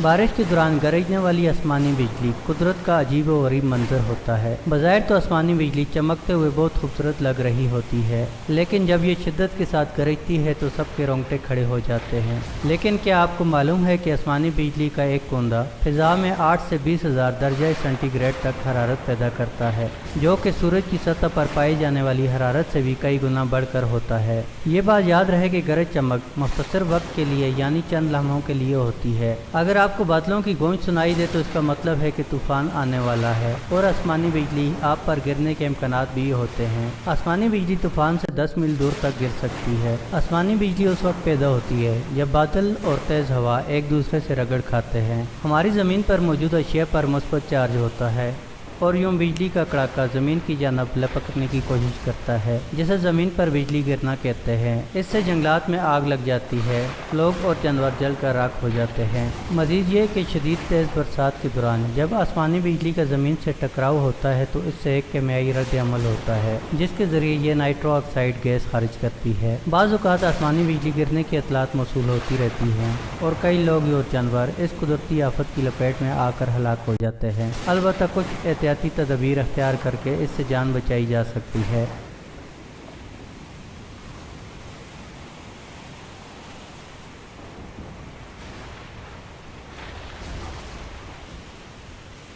بارش کے دوران گرجنے والی آسمانی بجلی قدرت کا عجیب و غریب منظر ہوتا ہے۔ بظاہر تو آسمانی بجلی چمکتے ہوئے بہت خوبصورت لگ رہی ہوتی ہے، لیکن جب یہ شدت کے ساتھ گرجتی ہے تو سب کے رونگٹے کھڑے ہو جاتے ہیں۔ لیکن کیا آپ کو معلوم ہے کہ آسمانی بجلی کا ایک کوندہ فضا میں 8 سے 20,000 درجہ سینٹی گریڈ تک حرارت پیدا کرتا ہے، جو کہ سورج کی سطح پر پائی جانے والی حرارت سے بھی کئی گنا بڑھ کر ہوتا ہے۔ یہ بات یاد رہے کہ گرج چمک مختصر وقت کے لیے یعنی چند لمحوں کے لیے ہوتی ہے۔ اگر آپ کو بادلوں کی گونج سنائی دے تو اس کا مطلب ہے کہ طوفان آنے والا ہے، اور آسمانی بجلی آپ پر گرنے کے امکانات بھی ہوتے ہیں۔ آسمانی بجلی طوفان سے 10 میل دور تک گر سکتی ہے۔ آسمانی بجلی اس وقت پیدا ہوتی ہے جب بادل اور تیز ہوا ایک دوسرے سے رگڑ کھاتے ہیں۔ ہماری زمین پر موجود اشیاء پر مثبت چارج ہوتا ہے، اور یوں بجلی کا کڑاکا زمین کی جانب لپکنے کی کوشش کرتا ہے، جسے زمین پر بجلی گرنا کہتے ہیں۔ اس سے جنگلات میں آگ لگ جاتی ہے، لوگ اور جانور جل کر راکھ ہو جاتے ہیں۔ مزید یہ کہ شدید تیز برسات کے دوران جب آسمانی بجلی کا زمین سے ٹکراؤ ہوتا ہے تو اس سے ایک کیمیائی رد عمل ہوتا ہے، جس کے ذریعے یہ نائٹرو آکسائڈ گیس خارج کرتی ہے۔ بعض اوقات آسمانی بجلی گرنے کی اطلاعات موصول ہوتی رہتی ہیں، اور کئی لوگ اور جانور اس قدرتی آفت کی لپیٹ میں آ کر ہلاک ہو جاتے ہیں۔ البتہ کچھ احتیاطی تدابیر اختیار کر کے اس سے جان بچائی جا سکتی ہے۔